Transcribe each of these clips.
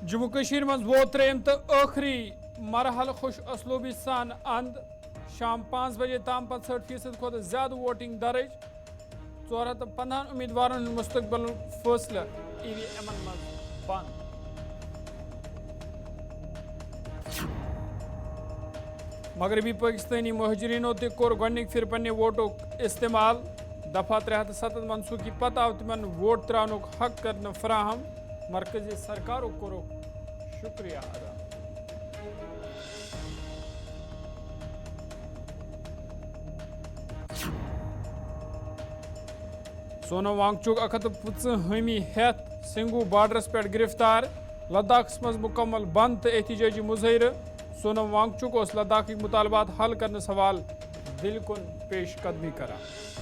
جموں کشیر مز ووت تریم تو آخری مرحل خوش اسلوبی سان اند شام 5 بجے تام 65% کھت زیادہ ووٹنگ درج 415 امیدوارن ہند مستقبل فیصلہ ای وی ایمن مز بند مغربی پاکستانی مہاجرینوں تہ کور گۄڈنِکہِ پھر پننہِ ووٹُک استعمال دفعہ 307 منسوخی پتہ آو تمن ووٹ تراونُک حق کرنہٕ فراہم مرکزی سرکارُک کوٚرُکھ شکریہ ادا سونم وانگچُک 150 ہیتھ سنگھو بارڈرس پٮ۪ٹھ گرفتار لداخس مز مکمل بند تہٕ احتجاجی مظاہرٕ سونم وانگچُک اوس لداخٕکۍ مطالبات حل کرنہٕ سوال دِلہِ کُن پیش قدمی کران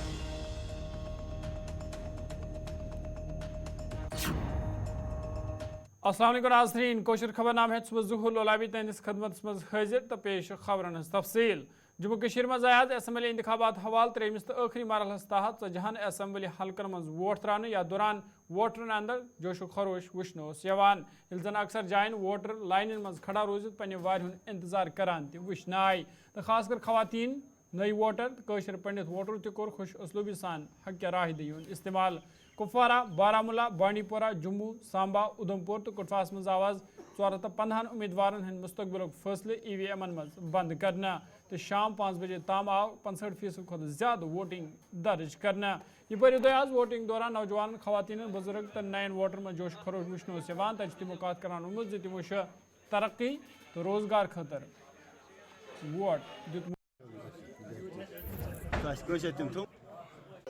السلام علیکم ناظرین کوشر خبر نام ہے صبح ظہور لولابی تہندس خدمت مز حاضر تو پیش خبرن ہز تفصیل جموں کشیر مز آیا اسمبلی انتخابات حوالہ تریمس تو آخری مرحلس تحت 40 اسمبلی حلقن مز ووٹ ترانے یا دوران ووٹرن اندر جوش و خروش وچھنہ اوس یوان ییٚلہِ زن اکثر جائن ووٹر لائنن مز کھڑا روزت پننہِ وارِ ہُنٛد انتظار کران تہِ وچھنہ آیہِ تو خاص کر خواتین نئی ووٹر تو قٲشِر پنڈت ووٹر تہِ کوٚر خوش اسلوبی سان حق راہ دہی ہُنٛد استعمال کپوارہ بارہمولہ بانڈی پورہ جموں سامبا ادھمپور تو کٹھواس مز آواز 415 امیدوارن ہند مستقبل فیصلہ ای وی ایمن مز بند کرنا تو شام 5 بجے تام آو 65% کھت زیادہ ووٹنگ درج کرنا یہ پہ آز ووٹنگ دوران نوجوان خواتین بزرگ تو نین ووٹر میں جوش خروش وچھنہ یوان تتہ تمو کت کران ووٚنمُت تمو ترقی تو روزگار خاطر ووٹ دیت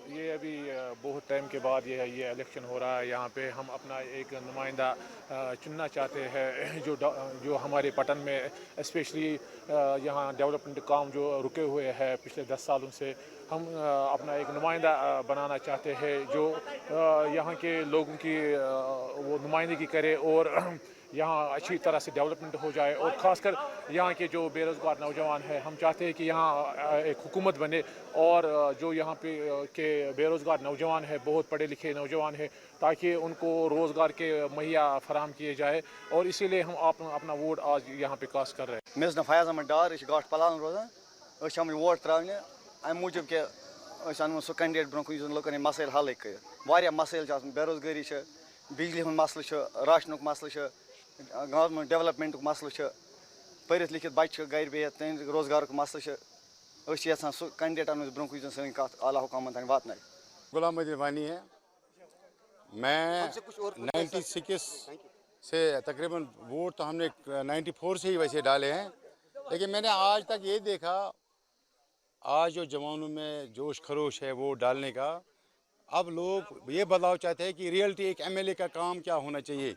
یہ ابھی بہت ٹائم کے بعد یہ الیکشن ہو رہا ہے یہاں پہ ہم اپنا ایک نمائندہ چننا چاہتے ہیں جو ہمارے پٹن میں اسپیشلی یہاں ڈیولپمنٹ کام جو رکے ہوئے ہیں پچھلے 10 سالوں سے ہم اپنا ایک نمائندہ بنانا چاہتے ہیں جو یہاں کے لوگوں کی وہ نمائندگی کرے اور یہاں اچھی طرح سے ڈیولپمنٹ ہو جائے اور خاص کر یہاں کے جو بے روزگار نوجوان ہیں ہم چاہتے ہیں کہ یہاں ایک حکومت بنے اور جو یہاں پہ کے بے روزگار نوجوان ہیں بہت پڑھے لکھے نوجوان ہیں تاکہ ان کو روزگار کے مہیا فراہم کیے جائے اور اسی لیے ہم اپنا ووٹ آج یہاں پہ کاسٹ کر رہے ہیں مے فیاض احمد ڈار یہ گاٹ پلان روزان ہم ووٹ ترانے ام موجود کہ انو سہ کینڈیڈیٹ برو کن لکن مسائل حل کر مسائل بے روزگاری بجلی ہند مسئلہ راشنک مسئلہ گورمنٹ ڈیولپمنٹ مسئلہ پڑھت لکھت بچہ گھر بہت تہذ روزگار مسئلہ یژھان سہ کینڈیڈیٹ ان برو کن سن کت اعلیٰ حکامن تین واتن غلام مدین وانی ہے میں 96 سے تقریباً ووٹ تو ہم نے 94 سے ہی ویسے ڈالے ہیں لیکن میں نے آج تک یہ دیکھا آج جو جوانوں میں جوش خروش ہے ووٹ ڈالنے کا اب لوگ یہ بدلاؤ چاہتے ہیں کہ ریئلٹی ایک ایم ایل اے کا کام کیا ہونا چاہیے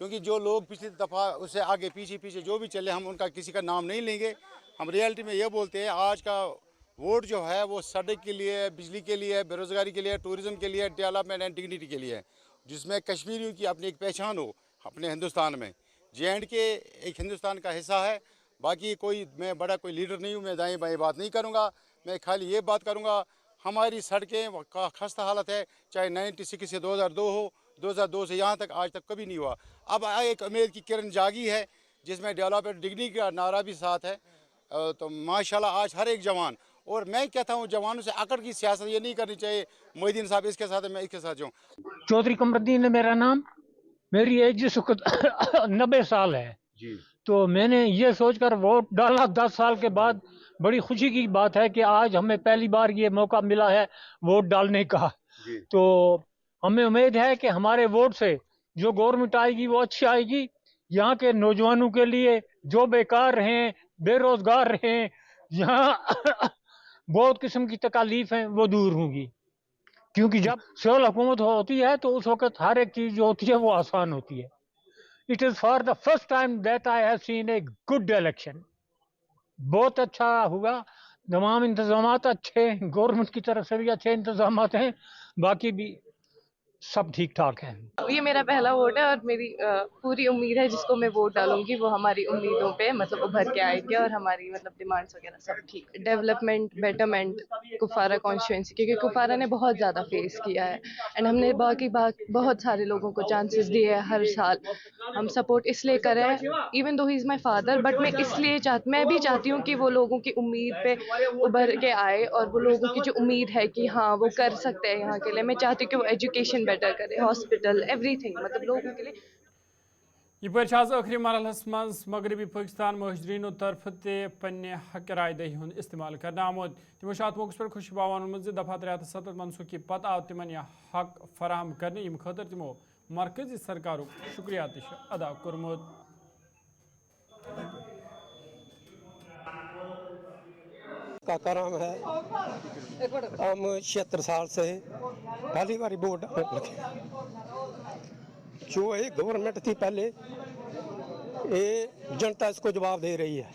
کیونکہ جو لوگ پچھلی دفعہ اس سے آگے پیچھے جو بھی چلے ہم ان کا کسی کا نام نہیں لیں گے ہم ریئلٹی میں یہ بولتے ہیں آج کا ووٹ جو ہے وہ سڑک کے لیے بجلی کے لیے بے روزگاری کے لیے ٹورزم کے لیے ڈیولپمنٹ اینڈ ڈگنیٹی کے لیے جس میں کشمیریوں کی اپنی ایک پہچان ہو اپنے ہندوستان میں JNK ایک ہندوستان کا حصہ ہے باقی میں بڑا کوئی لیڈر نہیں ہوں میں دائیں بائیں بات نہیں کروں گا میں خالی یہ بات کروں گا ہماری سڑکیں کا خستہ حالت ہے چاہے 96 سے 2002 ہو 2002 سے یہاں تک آج تک کبھی نہیں ہوا اب ایک امید کی کرن جاگی ہے جس میں ڈیولپمنٹ ڈگنی کا نعرہ بھی ساتھ ہے تو ماشاءاللہ آج ہر ایک جوان اور میں کہتا ہوں جوانوں سے اکڑ کی سیاست یہ نہیں کرنی چاہیے محدین صاحب اس کے ساتھ میں اس کے ساتھ جاؤں چودھری قمر الدین ہے میرا نام میری ایج جس وقت 90 سال ہے تو میں نے یہ سوچ کر ووٹ ڈالا 10 سال کے بعد بڑی خوشی کی بات ہے کہ آج ہمیں پہلی بار یہ موقع ملا ہے ووٹ ڈالنے کا تو ہمیں امید ہے کہ ہمارے ووٹ سے جو گورنمنٹ آئے گی وہ اچھی آئے گی یہاں کے نوجوانوں کے لیے جو بیکار ہیں بے روزگار ہیں یہاں بہت قسم کی تکالیف ہیں وہ دور ہوں گی کیونکہ جب سول حکومت ہوتی ہے تو اس وقت ہر ایک چیز جو ہوتی ہے وہ آسان ہوتی ہے It is for the first time that I have seen a good election. بہت اچھا ہوا تمام انتظامات اچھے گورنمنٹ کی طرف سے بھی اچھے انتظامات ہیں باقی بھی सब ठीक ठाक है। ये मेरा पहला वोट है और मेरी पूरी उम्मीद है जिसको मैं वोट डालूंगी वो हमारी उम्मीदों पे मतलब उभर के आएंगे और हमारी मतलब डिमांड्स वगैरह सब ठीक। डेवलपमेंट बेटरमेंट कुफारा कॉन्स्टिट्यूंसी, क्योंकि कुफारा ने बहुत ज़्यादा फेस किया है एंड हमने बाकी बहुत सारे लोगों को चांसेस दिए हैं हर साल। हम सपोर्ट इसलिए कर रहे हैं even though he is my father, but मैं इसलिए मैं भी चाहती हूँ कि वो लोगों की उम्मीद पे उभर के आए और वो लोगों की जो उम्मीद है कि हाँ वो कर सकते हैं यहाँ के लिए। मैं चाहती हूँ कि वो एजुकेशन बेटर करे, हॉस्पिटल, एवरीथिंग, मतलब लोगों के लिए। यह आखिरी मरहलस मज मगरबी पाकिस्तान मुहाजिरीनों तरफ ते पन्ने हक राय दही हुंद इस्तेमाल करने आमुद। तमो अत मौके पर खुश बावन दफा 370 मनसूखी पत आव तिमन यह हक फराहम करने यम खतर तमो मरकजी सरकार शुक्रिया अदा कोरमुत। का कराम है, हम 76 साल से पहली बारी वोट डालने लगे। जो ये गवर्नमेंट थी पहले, ये जनता इसको जवाब दे रही है।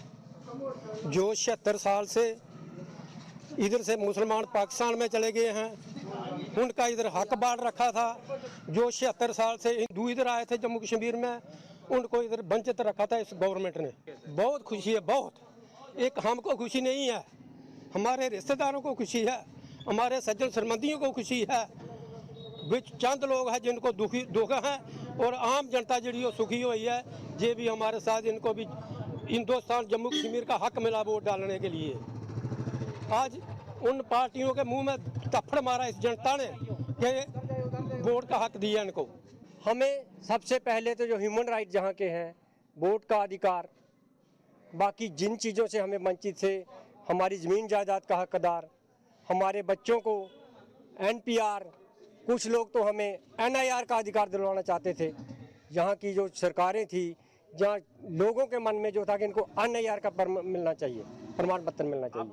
जो 76 साल से इधर से मुसलमान पाकिस्तान में चले गए हैं, उनका इधर हक बांट रखा था। जो 76 साल से हिंदू इधर आए थे जम्मू कश्मीर में, उनको इधर वंचित रखा था इस गवर्नमेंट ने। बहुत खुशी है, बहुत। एक हमको खुशी नहीं है, हमारे रिश्तेदारों को खुशी है, हमारे सज्जन संबंधियों को खुशी है। विच चंद लोग हैं जिनको दुख है और आम जनता जी सुखी हुई है। ये भी हमारे साथ, इनको भी हिंदुस्तान जम्मू कश्मीर का हक मिला वोट डालने के लिए। आज उन पार्टियों के मुंह में थप्पड़ मारा इस जनता ने कि वोट का हक दिया इनको। हमें सबसे पहले तो जो ह्यूमन राइट जहाँ के हैं, वोट का अधिकार, बाकी जिन चीज़ों से हमें वंचित थे, हमारी ज़मीन जायदाद का हकदार, हमारे बच्चों को NPR, कुछ लोग तो हमें NIR का अधिकार दिलवाना चाहते थे। यहाँ की जो सरकारें थी, जहाँ लोगों के मन में जो था कि इनको NIR का मिलना चाहिए, प्रमाण पत्र मिलना चाहिए।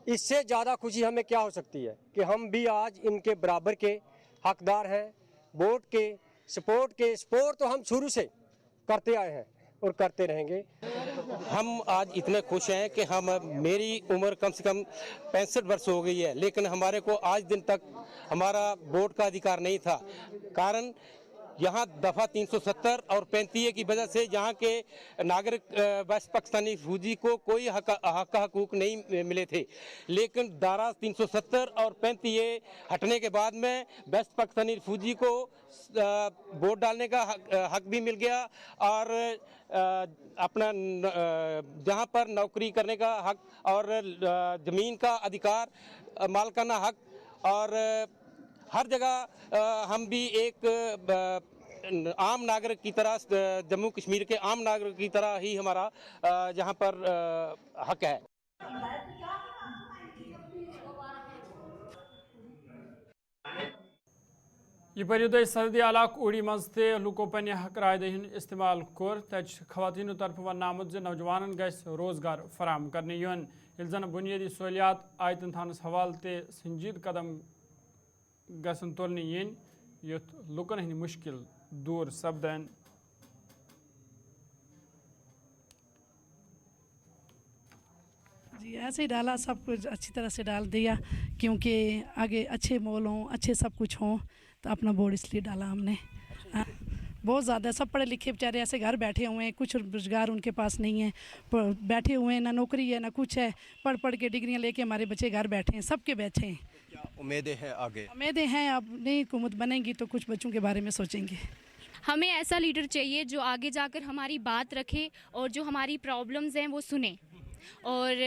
इससे ज़्यादा खुशी हमें क्या हो सकती है कि हम भी आज इनके बराबर के हकदार हैं, वोट के, सपोर्ट तो हम शुरू से करते आए हैं और करते रहेंगे। हम आज इतने खुश हैं कि मेरी उम्र कम से कम 65 वर्ष हो गई है, लेकिन हमारे को आज दिन तक हमारा वोट का अधिकार नहीं था। कारण यहाँ दफ़ा 370 और 35 की वजह से यहाँ के नागरिक वेस्ट पाकिस्तानी फौजी को कोई हकूक नहीं मिले थे। लेकिन धारा 370 और 35 हटने के बाद में वेस्ट पाकिस्तानी फौजी को वोट डालने का हक भी मिल गया और अपना जहाँ पर नौकरी करने का हक और ज़मीन का अधिकार, मालकाना हक, और हर जगह हम भी एक आम नागरिक की तरह, जम्मू कश्मीर के आम नागरिक की तरह ही हमारा यहाँ पर हक है। यह सरदी इलाक उड़ी मज लुको पन्ने हक राय दही इस्तेमाल कोर तच खवातीनों तरफ वन आमुद नौजवान गस रोजगार फराम करने यून जन बुनियादी सहूलियात आयतन थानस हवाल ते संजीद कदम गसन तुलने yin युथ लुकन हंद मुश्किल दूर सपदन। जी ऐसे ही डाला, सब कुछ अच्छी तरह से डाल दिया क्योंकि आगे अच्छे मॉल हों, अच्छे सब कुछ हों, तो अपना बोर्ड इसलिए डाला हमने। बहुत ज़्यादा सब पढ़े लिखे बेचारे ऐसे घर बैठे हुए हैं, कुछ रोजगार उनके पास नहीं है, बैठे हुए हैं, ना नौकरी है ना कुछ है, पढ़ के डिग्रियां लेके हमारे बच्चे घर बैठे हैं, सबके बैठे हैं। क्या उम्मीदें हैं आगे? उम्मीदें हैं, अब नई हुकूमत बनेगी तो कुछ बच्चों के बारे में सोचेंगे। हमें ऐसा लीडर चाहिए जो आगे जाकर हमारी बात रखे और जो हमारी प्रॉब्लम्स हैं वो सुने और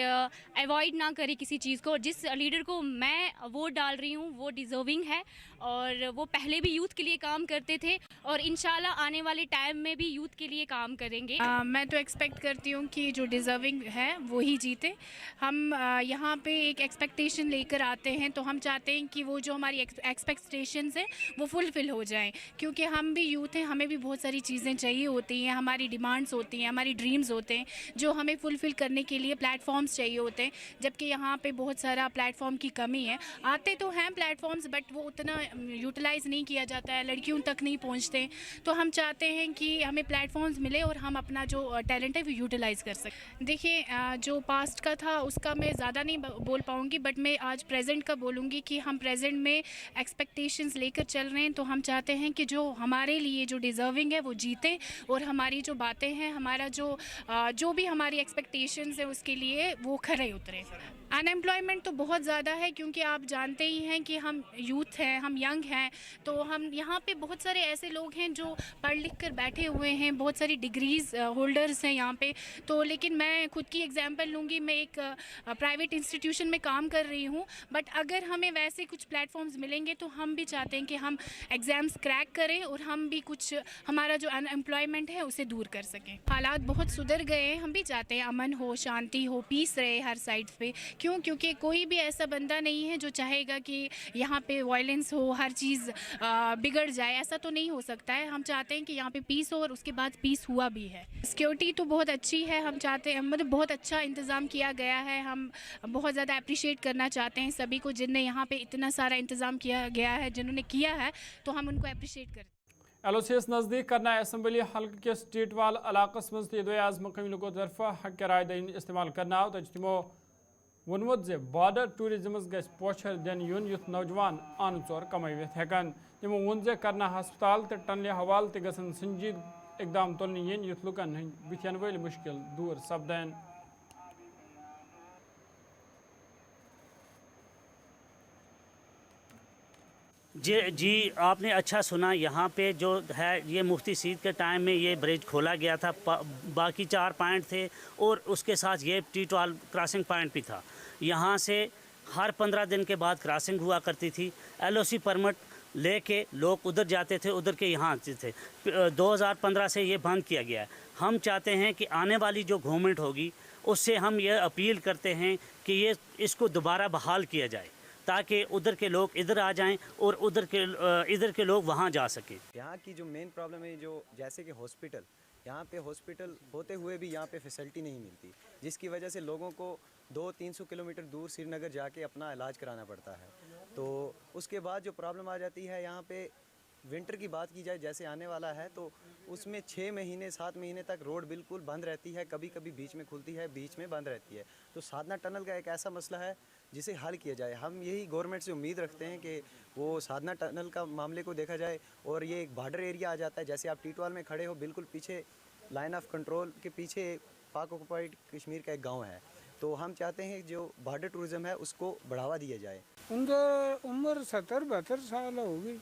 अवॉइड ना करे किसी चीज़ को। जिस लीडर को मैं वोट डाल रही हूँ वो डिज़र्विंग है और वो पहले भी यूथ के लिए काम करते थे और इंशाल्लाह आने वाले टाइम में भी यूथ के लिए काम करेंगे। मैं तो एक्सपेक्ट करती हूँ कि जो डिज़र्विंग है वो ही जीते। हम यहाँ पे एक एक्सपेक्टेशन लेकर आते हैं, तो हम चाहते हैं कि वो जो हमारी एक्सपेक्टेशंस हैं वो फुलफ़िल हो जाएं, क्योंकि हम भी यूथ हैं, हमें भी बहुत सारी चीज़ें चाहिए होती हैं, हमारी डिमांड्स होती हैं, हमारी ड्रीम्स होते हैं जो हमें फुलफ़िल करने के लिए लिए प्लेटफॉर्म्स चाहिए होते हैं, जबकि यहाँ पे बहुत सारा प्लेटफॉर्म की कमी है। आते तो हैं प्लेटफॉर्म्स बट वो उतना यूटिलाइज़ नहीं किया जाता है, लड़कियों तक नहीं पहुँचते। तो हम चाहते हैं कि हमें प्लेटफॉर्म्स मिले और हम अपना जो टैलेंट है वो यूटिलाइज़ कर सकें। देखिए जो पास्ट का था उसका मैं ज़्यादा नहीं बोल पाऊँगी, बट मैं आज प्रेजेंट का बोलूँगी कि हम प्रेजेंट में एक्सपेक्टेशंस लेकर चल रहे हैं। तो हम चाहते हैं कि जो हमारे लिए जो डिज़र्विंग है वो जीतें, और हमारी जो बातें हैं, हमारा जो भी हमारी एक्सपेक्टेशंस है उसके लिए वो खरे उतरे। अनएम्प्लॉयमेंट तो बहुत ज़्यादा है, क्योंकि आप जानते ही हैं कि हम यूथ हैं, हम यंग हैं, तो हम यहाँ पे बहुत सारे ऐसे लोग हैं जो पढ़ लिख कर बैठे हुए हैं, बहुत सारी डिग्रीज़ होल्डर्स हैं यहाँ पे। तो लेकिन मैं खुद की एग्जांपल लूँगी, मैं एक प्राइवेट इंस्टीट्यूशन में काम कर रही हूँ, बट अगर हमें वैसे कुछ प्लेटफॉर्म्स मिलेंगे तो हम भी चाहते हैं कि हम एग्ज़ाम्स क्रैक करें और हम भी कुछ हमारा जो अनएम्प्लॉयमेंट है उसे दूर कर सकें। हालात बहुत सुधर गए हैं, हम भी चाहते हैं अमन हो, शांति हो, पीस रहे हर साइड पे। क्यों? क्योंकि कोई भी ऐसा बंदा नहीं है जो चाहेगा कि यहाँ पे वायलेंस हो, हर चीज़ बिगड़ जाए, ऐसा तो नहीं हो सकता है। हम चाहते हैं कि यहाँ पे पीस हो, और उसके बाद पीस हुआ भी है। सिक्योरिटी तो बहुत अच्छी है, हम चाहते हैं, मतलब बहुत अच्छा इंतज़ाम किया गया है। हम बहुत ज़्यादा अप्रिशिएट करना चाहते हैं सभी को जिनने यहाँ पे इतना सारा इंतज़ाम किया गया है, जिन्होंने किया है, तो हम उनको अप्रिशिएट करते हैं। एलोसियस नज़दीक करना असम्बली हल्क के स्टेटवाल इलाकस मज तय आज मकामी लोगों तरफ हक राय दही इस्तेमाल करना तमो वोनमुत जे बॉर्डर टूरिज्मस गस पोचर दिन यून युथ नौजवान आन चोर कमावित हेकन। तमो वोन जे करना हस्पताल तो टनल हवाल तो गसन संजीद इकदाम तुलन इन युथ लुकन हंद बिथन वल मुश्किल दूर सपदन। जी आपने अच्छा सुना। यहाँ पे जो है ये मुफ्ती सीद के टाइम में ये ब्रिज खोला गया था, बाकी 4 पॉइंट थे और उसके साथ ये टी12 क्रॉसिंग पॉइंट भी था। यहाँ से हर 15 दिन के बाद क्रॉसिंग हुआ करती थी। LOC परमिट लेके लोग उधर जाते थे, उधर के यहाँ आते थे। 2015 से ये बंद किया गया है। हम चाहते हैं कि आने वाली जो गवर्नमेंट होगी उससे हम ये अपील करते हैं कि ये इसको दोबारा बहाल किया जाए, ताकि उधर के लोग इधर आ जाएं और इधर के लोग वहाँ जा सकें। यहाँ की जो मेन प्रॉब्लम है, जो जैसे कि हॉस्पिटल, यहाँ पे हॉस्पिटल होते हुए भी यहाँ पे फैसिलिटी नहीं मिलती, जिसकी वजह से लोगों को 200-300 किलोमीटर दूर श्रीनगर जाके अपना इलाज कराना पड़ता है। तो उसके बाद जो प्रॉब्लम आ जाती है, यहाँ पे विंटर की बात की जाए जैसे आने वाला है, तो उसमें 6 महीने 7 महीने तक रोड बिल्कुल बंद रहती है, कभी कभी बीच में खुलती है, बीच में बंद रहती है। तो साधना टनल का एक ऐसा मसला है जिसे हल किया जाए। हम यही गवर्नमेंट से उम्मीद रखते हैं कि वो साधना टनल का मामले को देखा जाए, और ये एक बॉर्डर एरिया आ जाता है। जैसे आप टी12 में खड़े हो, बिल्कुल पीछे लाइन ऑफ कंट्रोल के पीछे पाक ऑक्युपाइड कश्मीर का एक गाँव है। तो हम चाहते हैं जो बॉर्डर टूरिज़्म है उसको बढ़ावा दिया जाए। उनकी उम्र 70-72 साल होगी।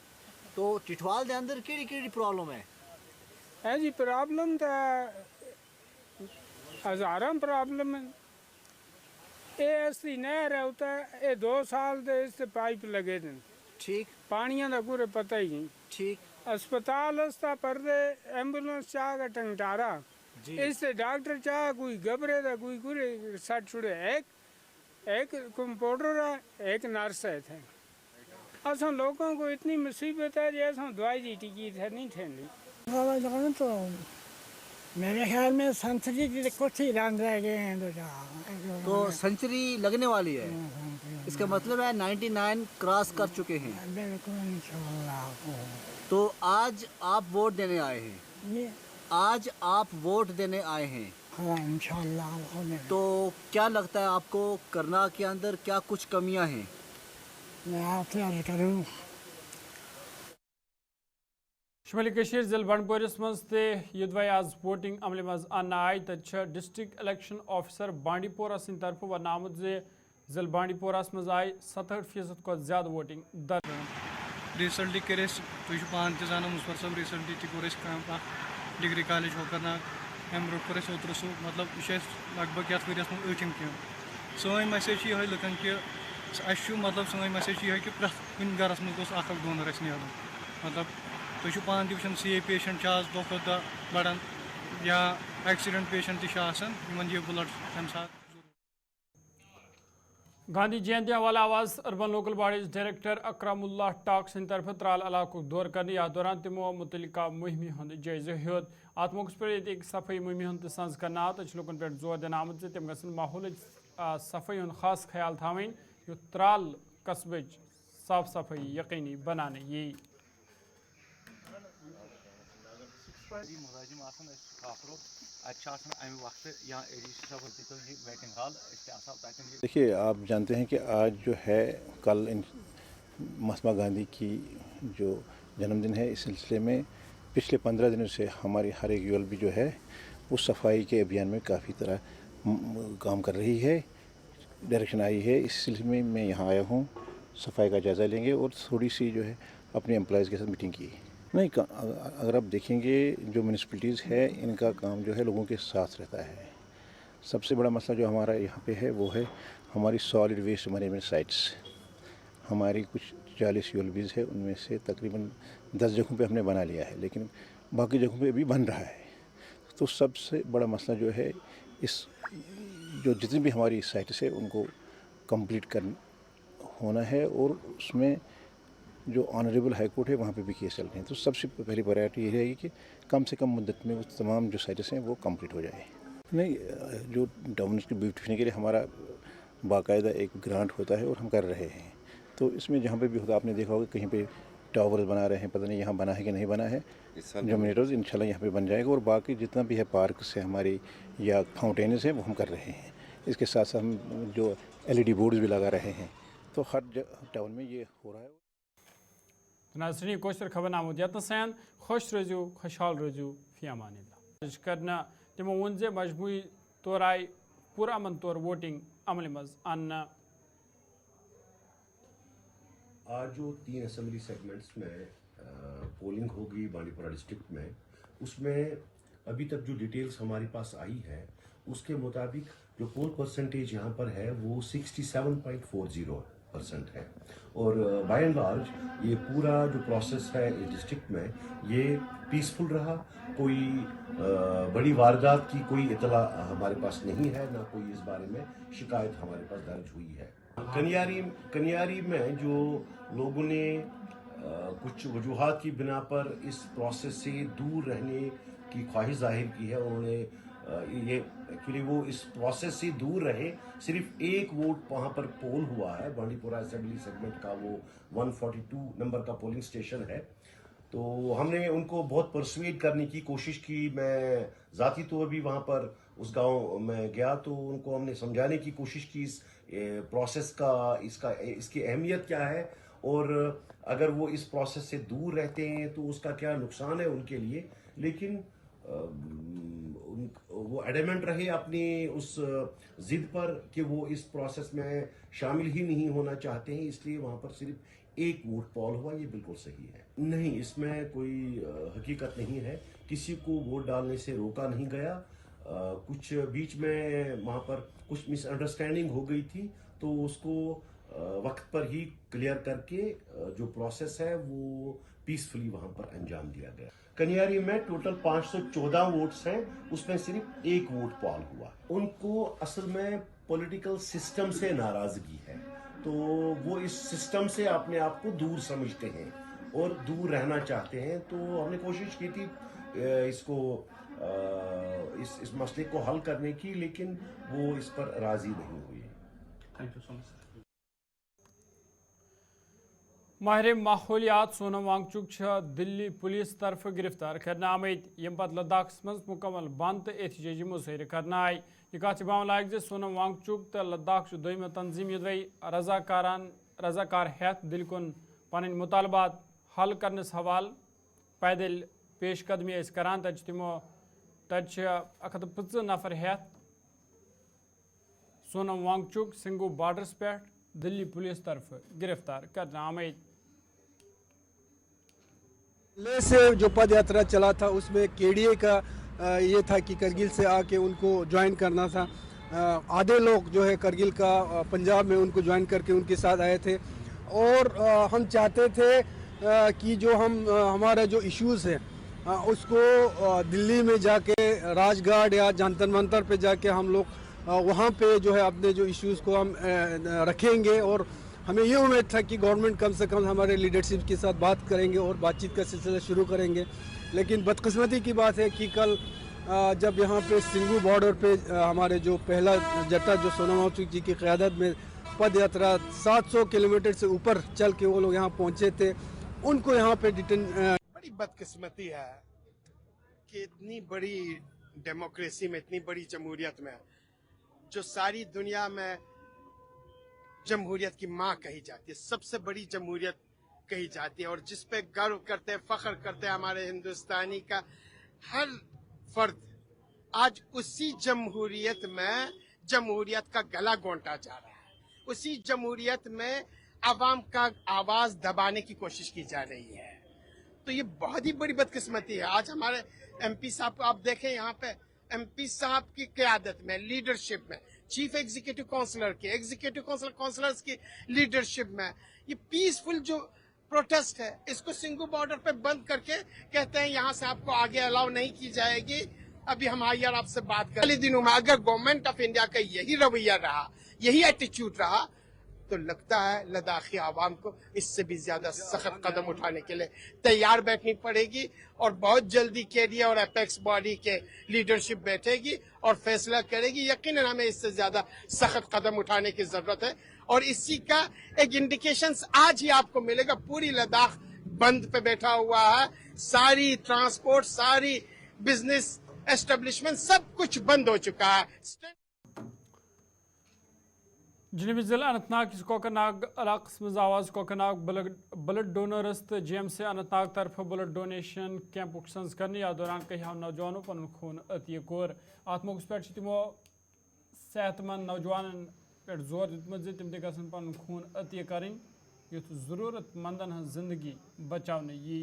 तो टिठवाल के अंदर केड़ी प्रॉब्लम है जी? प्रॉब्लम तो हज़ारों प्रॉब्लम है। ये इसकी नहर है उत 2 साल से इस पाइप लगे थे, ठीक, पानिया का पूरे पता ही नहीं, ठीक। अस्पताल उसका परदे एम्बुलेंस चाह का टंगटारा, इससे डॉक्टर चाह कोई घबरे था, कोई पूरे सट छुड़े। एक कंपाउंडर है, एक नर्स है थे। असं लोगों को इतनी मुसीबत है जैसे दवाई जी टिकी थे नहीं थे। तो मेरे ख्याल में सेंचुरी के कुछ ही रन रह गए हैं। तो सेंचुरी लगने वाली है, इसका मतलब है 99 क्रॉस कर चुके हैं। तो आज आप वोट देने आए हैं? आज आप वोट देने आए हैं? हाँ, इंशाल्लाह। तो क्या लगता है आपको करना के अंदर क्या कुछ कमियां हैं? मैं आपसे अर्ज करूँ शुमाली कशीर जिल बंडपोरिस मज युदवाई आज वोटिंग अमल मज आन आय तथ district election officer Bandipora Sind तरफ वन आमुत जे जिल बांडीपोरास मज आय 67% को ज्यादा वोटिंग दर्ज। रिसेंटली कर तुम पान जाना मुस्फर साहब रिसेंटली तक डिग्री कॉलेज हो करना अम ब्रो कर ओतर सह मतलब यह लगभग ये वरियस में 8th कम। सन मैसेज ये लुकन कि मतलब सन मैसेज ये कि प्रथ कुन गरस में गोस डोनर नील। मतलब तुम पान तुम CA पेशेंट आज दो खुद बढ़ान या एक्सीडेंट पेशेंट तक ये ब्लड तम साथ। गांधी जयंती हवाला आवाज अर्बन लोकल बॉडीज डायरेक्टर अकरमुल्लाह टाक सिंध तरफ त्राल इलाक़ दौर करने या दौरान तमो मुतलिका मुहिम हंद जायज़ हेत अत मौके पर एक सफाई मुहिम हंद संज करना तो लुकन पे जोर दिन आमद तम गन माहौल सफाई हंद खास ख्याल थवन यु त्राल कस्बे साफ सफाई यकीनी बनाने यी देखिए, आप जानते हैं कि आज जो है कल महात्मा गांधी की जो जन्मदिन है, इस सिलसिले में पिछले 15 दिनों से हमारी हर एक यूएलबी जो है उस सफाई के अभियान में काफ़ी तरह काम कर रही है। डायरेक्शन आई है, इस सिलसिले में मैं यहाँ आया हूँ, सफाई का जायज़ा लेंगे और थोड़ी सी जो है अपने एम्प्लॉयज़ के साथ मीटिंग की। नहीं, अगर आप देखेंगे जो म्यूनिसिपैलिटीज़ है इनका काम जो है लोगों के साथ रहता है। सबसे बड़ा मसला जो हमारा यहाँ पे है वो है हमारी सॉलिड वेस्ट मैनेजमेंट साइट्स। हमारी कुछ 40 यूएलबीज़ है, उनमें से तकरीबन 10 जगहों पे हमने बना लिया है, लेकिन बाकी जगहों पे अभी बन रहा है। तो सबसे बड़ा मसला जो है इस जो जितनी भी हमारी साइट्स है उनको कंप्लीट कर होना है और उसमें जो ऑनरेबल हाई कोर्ट है वहाँ पे भी केस चल रहे हैं। तो सबसे पहली प्रायोरिटी ये रहेगी कि कम से कम मुद्दत में वो तमाम जो साइट्स हैं वो कंप्लीट हो जाए। नहीं, जो टाउन की ब्यूटिफिकेशन के लिए हमारा बाकायदा एक ग्रांट होता है और हम कर रहे हैं। तो इसमें जहाँ पे भी होता आपने देखा होगा कहीं पे टावर्स बना रहे हैं, पता नहीं यहाँ बना है कि नहीं बना है। जो मीटर्स इंशाल्लाह यहाँ पे बन जाएगा और बाकी जितना भी है पार्क से हमारी या फाउंटेन्स हैं वो हम कर रहे हैं। इसके साथ साथ हम जो LED बोर्ड्स भी लगा रहे हैं। तो हर टाउन में ये हो रहा है। नाज़रीन, कोशर खबर नामुदियत सैन खुश रोजू खुशहाल रोजू फी अमानिल्लाह करना तमो वन जे मजमूई तौर आय पुरअमन तौर वोटिंग अमल मज आना। आज जो 3 असेंबली सेगमेंट्स में पोलिंग होगी बांडीपुरा डिस्ट्रिक्ट में, उसमें अभी तक जो डिटेल्स हमारे पास आई है उसके मुताबिक जो पोल परसेंटेज यहाँ पर है वो 67.40% है और बाय एंड लार्ज ये पूरा जो प्रोसेस है इस डिस्ट्रिक्ट में ये पीसफुल रहा। कोई बड़ी वारदात की कोई इतला हमारे पास नहीं है, ना कोई इस बारे में शिकायत हमारे पास दर्ज हुई है। कनियारी में जो लोगों ने कुछ वजूहात की बिना पर इस प्रोसेस से दूर रहने की ख्वाहिश जाहिर की है, उन्होंने ये एक्चुअली वो इस प्रोसेस से दूर रहे। सिर्फ एक वोट वहाँ पर पोल हुआ है, बांडीपुरा असेंबली सेगमेंट का वो 142 नंबर का पोलिंग स्टेशन है। तो हमने उनको बहुत परसुएड करने की कोशिश की। मैं ज़ाती तौर भी वहाँ पर उस गांव में गया तो उनको हमने समझाने की कोशिश की इस प्रोसेस का इसकी अहमियत क्या है और अगर वो इस प्रोसेस से दूर रहते हैं तो उसका क्या नुकसान है उनके लिए। लेकिन वो एडमेंट रहे अपनी उस जिद पर कि वो इस प्रोसेस में शामिल ही नहीं होना चाहते हैं, इसलिए वहाँ पर सिर्फ एक वोट पॉल हुआ। ये बिल्कुल सही है। नहीं, इसमें कोई हकीकत नहीं है, किसी को वोट डालने से रोका नहीं गया। कुछ बीच में वहाँ पर कुछ मिसअंडरस्टैंडिंग हो गई थी तो उसको वक्त पर ही क्लियर करके जो प्रोसेस है वो पीसफुली वहाँ पर अंजाम दिया गया। कनियारी में टोटल 514 वोट्स हैं, उसमें सिर्फ एक वोट पॉल हुआ। उनको असल में पॉलिटिकल सिस्टम से नाराजगी है, तो वो इस सिस्टम से अपने आप को दूर समझते हैं और दूर रहना चाहते हैं। तो हमने कोशिश की थी इस मसले को हल करने की, लेकिन वो इस पर राजी नहीं हुई। Thank you so much. माहिर माहौलियात सोनम वांगचुक दिल्ली पुलिस तरफ गिरफ्तार करने आमद, यम पत लद्दाख मज मुकम्मल बंद तो एहतजाजी मुजाहिर करने आय। यह कत लायक सोनम वांगचुक तो लद्दाख दोयम तंजीम युदवे रजाकार हेत दिल कुन पन मुतालबात हल करनस हवाल पैदल पेशकदमी करान। तमो 150 नफर हेत सोनम वांगचुक सिंगू बॉर्डरस पे दिल्ली पुलिस तरफ गिरफ्तार करने आमद। ले से जो पद यात्रा चला था उसमें केडीए का ये था कि करगिल से आके उनको ज्वाइन करना था। आधे लोग जो है करगिल का पंजाब में उनको ज्वाइन करके उनके साथ आए थे और हम चाहते थे कि जो हमारा जो इश्यूज़ है उसको दिल्ली में जाके राजघाट या जंतर मंतर पे जाके हम लोग वहाँ पे जो है अपने जो इश्यूज़ को हम रखेंगे और हमें ये उम्मीद था कि गवर्नमेंट कम से कम हमारे लीडरशिप के साथ बात करेंगे और बातचीत का सिलसिला शुरू करेंगे। लेकिन बदकिस्मती की बात है कि कल जब यहाँ पे सिंगू बॉर्डर पे हमारे जो पहला जट्टा जो सोनामाचू जी की क़यादत में पद यात्रा 700 किलोमीटर से ऊपर चल के वो लोग यहाँ पहुँचे थे, उनको यहाँ पे बड़ी बदकिस्मती है कि इतनी बड़ी डेमोक्रेसी में, इतनी बड़ी जमहूरियत में, जो सारी दुनिया में जमहूरियत की माँ कही जाती है, सबसे बड़ी जमहूरियत कही जाती है और जिस पे गर्व करते हैं, फख्र करते हैं हमारे हिंदुस्तानी का हर फर्द, आज उसी जमहूरियत में जमहूरियत का गला घोंटा जा रहा है, उसी जमहूरियत में आवाम का आवाज दबाने की कोशिश की जा रही है। तो ये बहुत ही बड़ी बदकिस्मती है। आज हमारे एमपी साहब को आप देखें, यहाँ पे एमपी साहब की क़यादत में, लीडरशिप में, चीफ एग्जीक्यूटिव काउंसलर की, एग्जीक्यूटिव काउंसलर्स की लीडरशिप में ये पीसफुल जो प्रोटेस्ट है, इसको सिंगू बॉर्डर पे बंद करके कहते हैं यहाँ से आपको आगे अलाउ नहीं की जाएगी। अभी हम आइए आपसे बात कर, दिनों में अगर गवर्नमेंट ऑफ इंडिया का यही रवैया रहा, यही एटीट्यूड रहा, तो लगता है लद्दाखी आवाम को इससे भी ज्यादा सख्त कदम उठाने के लिए तैयार बैठनी पड़ेगी और बहुत जल्दी केडीए और एपेक्स बॉडी के लीडरशिप बैठेगी और फैसला करेगी। यकीनन हमें इससे ज्यादा सख्त कदम उठाने की जरूरत है और इसी का एक इंडिकेशन आज ही आपको मिलेगा। पूरी लद्दाख बंद पे बैठा हुआ है, सारी ट्रांसपोर्ट, सारी बिजनेस एस्टेब्लिशमेंट, सब कुछ बंद हो चुका है। जनूबी ज़िला अनंतनाग किस कोकरनाग इलाक़स मज़ आवाज़ कोकरनाग ब्लड डोनर्स तो GMC अनंतनाग तरफ ब्लड डोनेशन कैंप संज करने या दौरान कई नौजवानों पन खून अतिय कोर अत मौके पे तमो सेहतमंद नौजवान पे जोर दितमुत तम तन पन खून अतिय करें युथ ज़रूरतमंदन हज जिंदगी बचाने यी।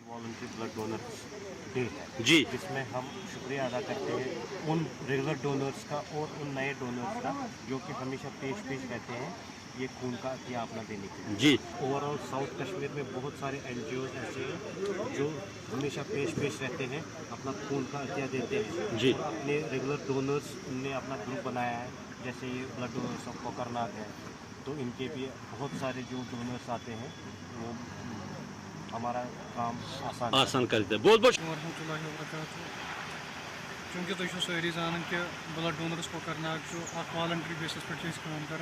वॉलंटरी ब्लड डोनर डे है जी, जिसमें हम शुक्रिया अदा करते हैं उन रेगुलर डोनर्स का और उन नए डोनर्स का जो कि हमेशा पेश रहते हैं ये खून का अतिया अपना देने के लिए जी। ओवरऑल साउथ कश्मीर में बहुत सारे NGOs ऐसे हैं जो हमेशा पेश रहते हैं, अपना खून का अतिया देते हैं जी। अपने रेगुलर डोनर्स ने अपना ग्रुप बनाया है, जैसे ये ब्लड डोनर्स ऑफ कोकरनाग है, तो इनके भी बहुत सारे जो डोनर्स आते हैं वो हमारा काम आसान करते हैं। बहुत बहुत चूँकि तुम सारी जान कि blood donors Kokernag voluntary basis पे काम कर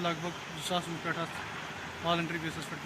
लगभग 2020 पे वॉलंटरी बेसिस पे